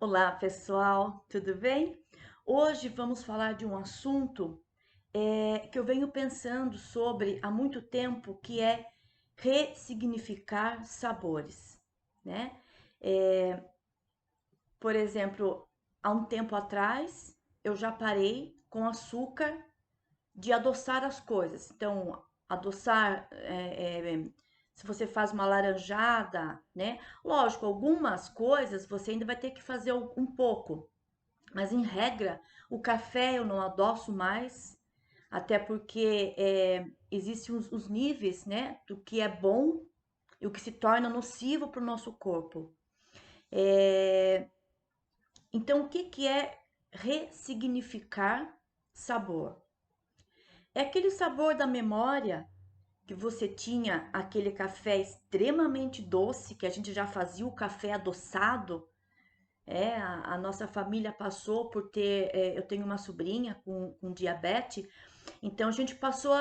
Olá, pessoal, tudo bem? Hoje vamos falar de um assunto que eu venho pensando sobre há muito tempo, que é ressignificar sabores, né? É, por exemplo, há um tempo atrás eu já parei com açúcar de adoçar as coisas. Então, adoçar, se você faz uma laranjada, né? Lógico, algumas coisas você ainda vai ter que fazer um pouco, mas em regra, o café eu não adoço mais, até porque existem os níveis, né, do que é bom e o que se torna nocivo para o nosso corpo. É, então, o que, que é ressignificar sabor? É aquele sabor da memória que você tinha aquele café extremamente doce, que a gente já fazia o café adoçado. A nossa família passou por ter. Eu tenho uma sobrinha com diabetes, então a gente passou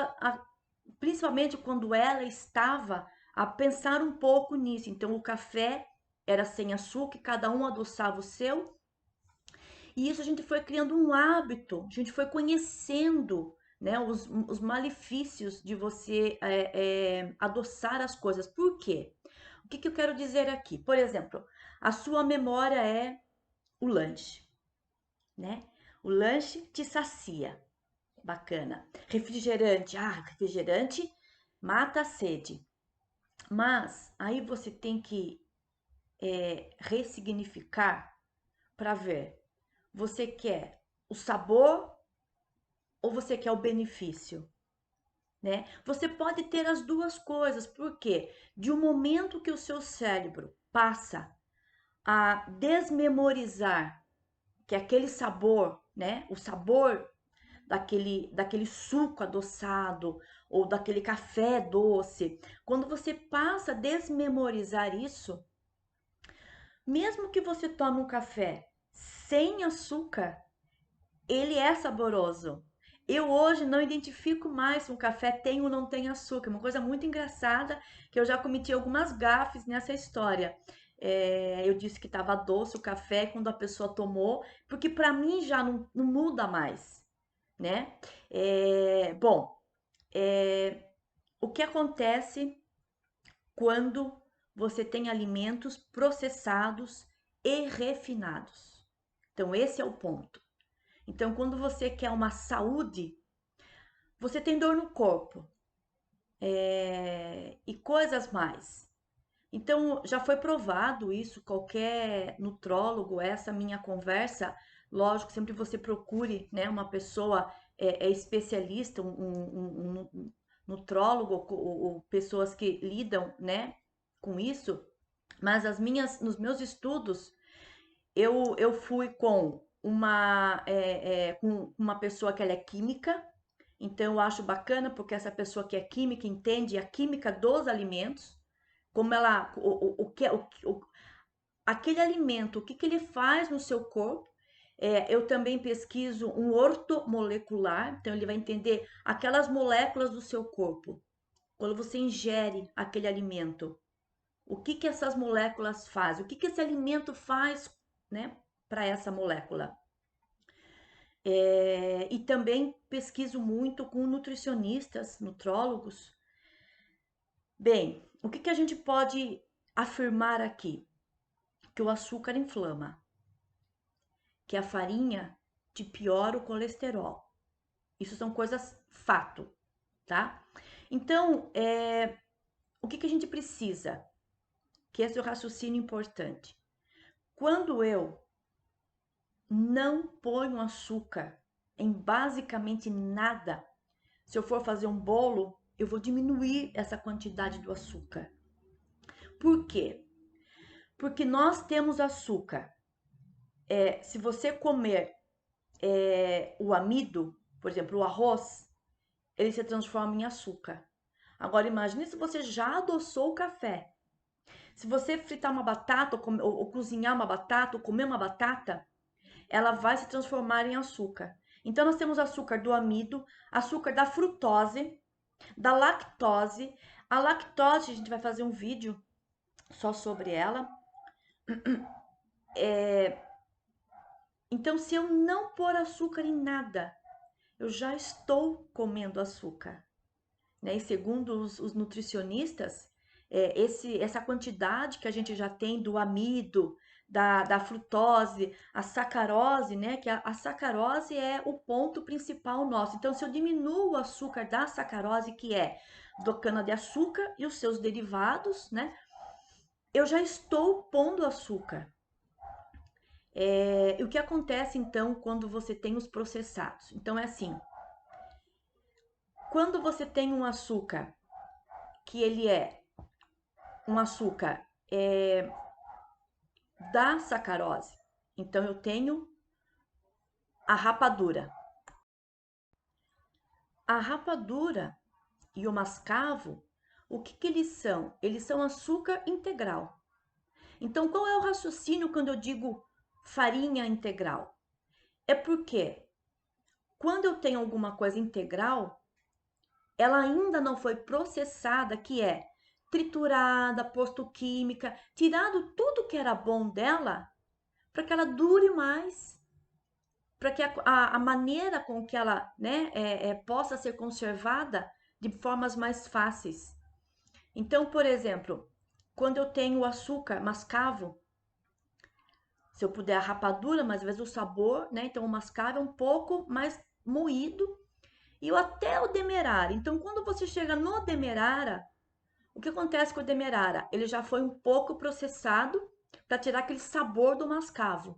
principalmente quando ela estava, a pensar um pouco nisso. Então o café era sem açúcar, cada um adoçava o seu, e isso a gente foi criando um hábito, a gente foi conhecendo, né, os malefícios de você adoçar as coisas. Por quê? O que, que eu quero dizer aqui? Por exemplo, a sua memória é o lanche, né? O lanche te sacia, bacana. Refrigerante, refrigerante mata a sede. Mas aí você tem que ressignificar para ver. Você quer o sabor ou você quer o benefício, né? Você pode ter as duas coisas, porque de um momento que o seu cérebro passa a desmemorizar que aquele sabor, né? O sabor daquele suco adoçado ou daquele café doce. Quando você passa a desmemorizar isso, mesmo que você tome um café sem açúcar, ele é saboroso. Eu hoje não identifico mais se um café tem ou não tem açúcar. Uma coisa muito engraçada que eu já cometi algumas gafes nessa história. Eu disse que estava doce o café quando a pessoa tomou, porque para mim já não muda mais, né? Bom, é, o que acontece quando você tem alimentos processados e refinados? Então, esse é o ponto. Então, quando você quer uma saúde, você tem dor no corpo e coisas mais. Então, já foi provado isso, qualquer nutrólogo, essa minha conversa, lógico, sempre você procure, né, uma pessoa especialista, um nutrólogo ou pessoas que lidam, né, com isso, mas nos meus estudos, eu fui com uma pessoa que ela é química, então eu acho bacana porque essa pessoa que é química entende a química dos alimentos, como ela, o que, aquele alimento, o que, que ele faz no seu corpo. Eu também pesquiso um ortomolecular, então ele vai entender aquelas moléculas do seu corpo. Quando você ingere aquele alimento, o que, que essas moléculas fazem? O que, que esse alimento faz, né, para essa molécula? E também pesquiso muito com nutricionistas, nutrólogos. Bem, o que, que a gente pode afirmar aqui? Que o açúcar inflama, que a farinha te piora o colesterol. Isso são coisas fato, tá? Então, o que, que a gente precisa? Que esse é o raciocínio importante. Quando eu não ponho açúcar em basicamente nada, se eu for fazer um bolo, eu vou diminuir essa quantidade do açúcar. Por quê? Porque nós temos açúcar. Se você comer o amido, por exemplo, o arroz, ele se transforma em açúcar. Agora imagine se você já adoçou o café. Se você fritar uma batata ou cozinhar uma batata ou comer uma batata, ela vai se transformar em açúcar. Então nós temos açúcar do amido, açúcar da frutose, da lactose. A lactose, a gente vai fazer um vídeo só sobre ela. Então, se eu não pôr açúcar em nada, eu já estou comendo açúcar, né? E segundo os nutricionistas, essa quantidade que a gente já tem do amido, da frutose, a sacarose, né? Que a sacarose é o ponto principal nosso. Então, se eu diminuo o açúcar da sacarose, que é do cana-de-açúcar e os seus derivados, né? Eu já estou pondo açúcar. E o que acontece então quando você tem os processados? Então é assim, quando você tem um açúcar que ele é um açúcar da sacarose, então eu tenho a rapadura. A rapadura e o mascavo, o que eles são? Eles são açúcar integral. Então qual é o raciocínio quando eu digo farinha integral? É porque quando eu tenho alguma coisa integral, ela ainda não foi processada, que é triturada, posto química, tirado tudo que era bom dela para que ela dure mais, para que a maneira com que ela, né, possa ser conservada de formas mais fáceis. Então, por exemplo, quando eu tenho o açúcar mascavo, se eu puder a rapadura, mas às vezes o sabor, né? Então o mascavo é um pouco mais moído e até o demerara. Então, quando você chega no demerara, o que acontece com o demerara? Ele já foi um pouco processado para tirar aquele sabor do mascavo.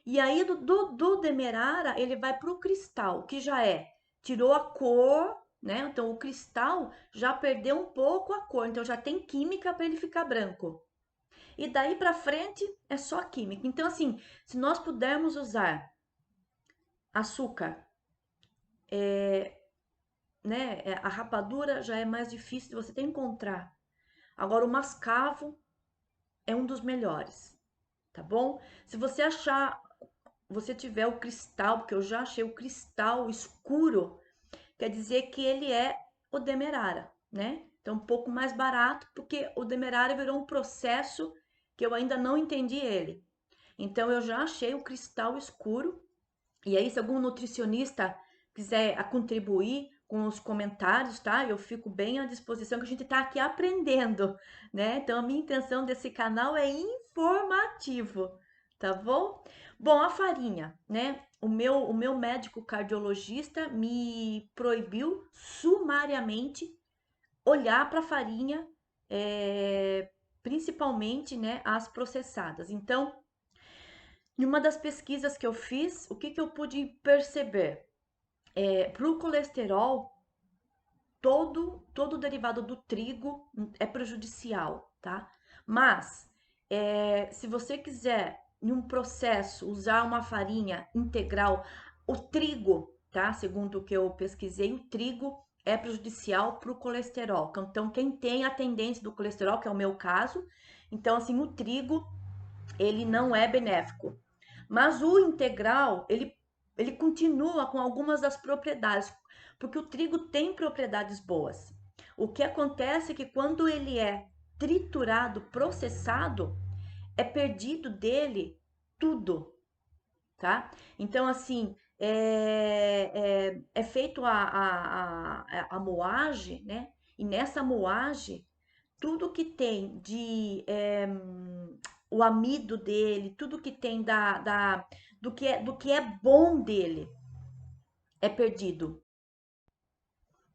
E aí, do demerara, ele vai para o cristal, que já tirou a cor, né? Então, o cristal já perdeu um pouco a cor, então já tem química para ele ficar branco. E daí para frente é só química. Então, assim, se nós pudermos usar açúcar, né? A rapadura já é mais difícil de você encontrar. Agora, o mascavo é um dos melhores, tá bom? Se você achar, você tiver o cristal, porque eu já achei o cristal escuro, quer dizer que ele é o demerara, né? Então, um pouco mais barato, porque o demerara virou um processo que eu ainda não entendi ele. Então, eu já achei o cristal escuro. E aí, se algum nutricionista quiser contribuir com os comentários, tá? Eu fico bem à disposição, que a gente tá aqui aprendendo, né? Então, a minha intenção desse canal é informativo, tá bom? Bom, a farinha, né? O meu médico cardiologista me proibiu sumariamente olhar para a farinha, principalmente, né, as processadas. Então, em uma das pesquisas que eu fiz, o que eu pude perceber? Para o colesterol, todo derivado do trigo é prejudicial, tá? Mas, se você quiser, em um processo, usar uma farinha integral, o trigo, tá? Segundo o que eu pesquisei, o trigo é prejudicial para o colesterol. Então, quem tem a tendência do colesterol, que é o meu caso, então, assim, o trigo, ele não é benéfico. Mas o integral, ele continua com algumas das propriedades, porque o trigo tem propriedades boas. O que acontece é que quando ele é triturado, processado, é perdido dele tudo, tá? Então, assim, é feito a moagem, né? E nessa moagem, tudo que tem de o amido dele, tudo que tem do que é bom dele é perdido.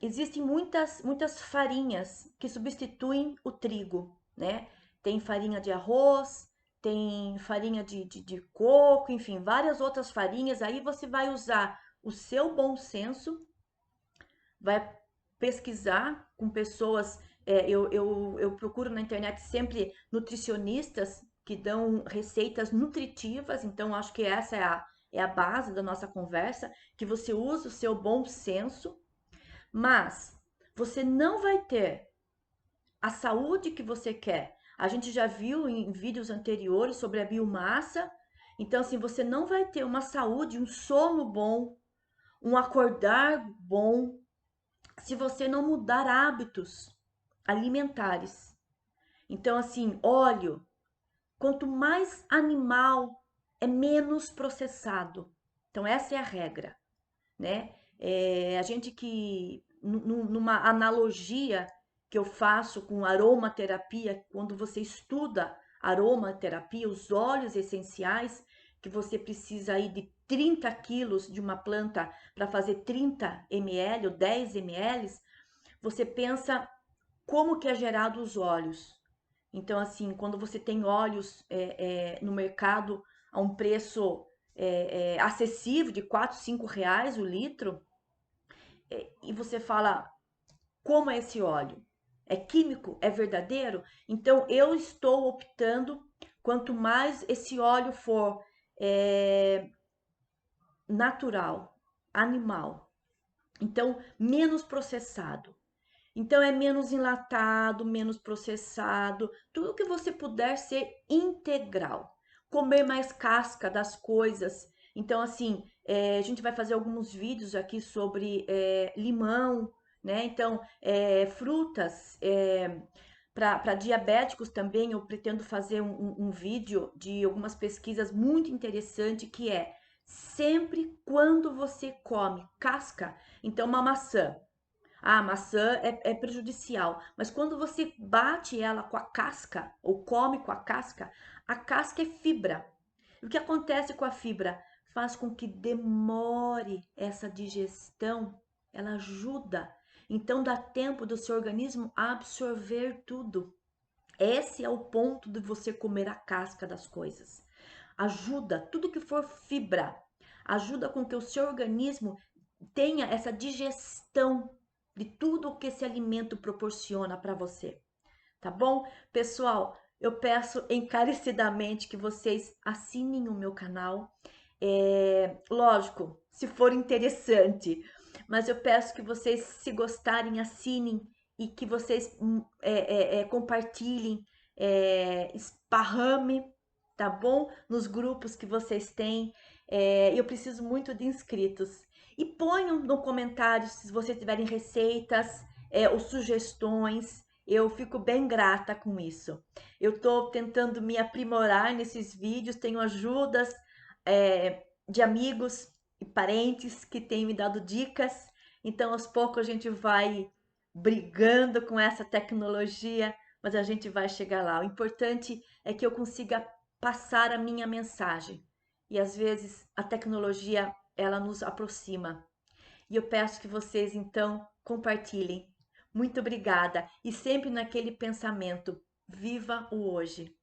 Existem muitas farinhas que substituem o trigo, né? Tem farinha de arroz, tem farinha de coco, enfim, várias outras farinhas. Aí você vai usar o seu bom senso, vai pesquisar com pessoas. Eu procuro na internet sempre nutricionistas que dão receitas nutritivas, então acho que essa é a base da nossa conversa, que você usa o seu bom senso, mas você não vai ter a saúde que você quer. A gente já viu em vídeos anteriores sobre a biomassa, então assim, você não vai ter uma saúde, um sono bom, um acordar bom, se você não mudar hábitos alimentares. Então, assim, óleo, quanto mais animal, é menos processado. Então, essa é a regra, né? A gente que, numa analogia que eu faço com aromaterapia, quando você estuda aromaterapia, os óleos essenciais, que você precisa aí de 30 quilos de uma planta para fazer 30 ml ou 10 ml, você pensa como que é gerado os óleos. Então, assim, quando você tem óleos no mercado a um preço acessível de 4, 5 reais o litro, e você fala, como é esse óleo? É químico? É verdadeiro? Então, eu estou optando, quanto mais esse óleo for é, natural, animal, então, menos processado. Então, é menos enlatado, menos processado, tudo que você puder ser integral. Comer mais casca das coisas. Então, assim, a gente vai fazer alguns vídeos aqui sobre limão, né? Então, frutas. Para diabéticos também, eu pretendo fazer um vídeo de algumas pesquisas muito interessantes, que é sempre quando você come casca, então uma maçã. A maçã é prejudicial, mas quando você bate ela com a casca ou come com a casca é fibra. E o que acontece com a fibra? Faz com que demore essa digestão, ela ajuda. Então dá tempo do seu organismo absorver tudo. Esse é o ponto de você comer a casca das coisas. Ajuda, tudo que for fibra, ajuda com que o seu organismo tenha essa digestão de tudo o que esse alimento proporciona para você, tá bom? Pessoal, eu peço encarecidamente que vocês assinem o meu canal. Lógico, se for interessante, mas eu peço que vocês, se gostarem, assinem e que vocês compartilhem, esparrame, tá bom? Nos grupos que vocês têm. Eu preciso muito de inscritos. E ponham no comentário se vocês tiverem receitas ou sugestões. Eu fico bem grata com isso. Eu estou tentando me aprimorar nesses vídeos, tenho ajudas de amigos e parentes que têm me dado dicas. Então, aos poucos, a gente vai brigando com essa tecnologia, mas a gente vai chegar lá. O importante é que eu consiga passar a minha mensagem. E às vezes a tecnologia ela nos aproxima. E eu peço que vocês então compartilhem. Muito obrigada e sempre naquele pensamento, viva o hoje,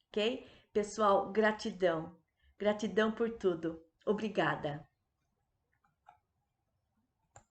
ok? Pessoal, gratidão. Gratidão por tudo. Obrigada.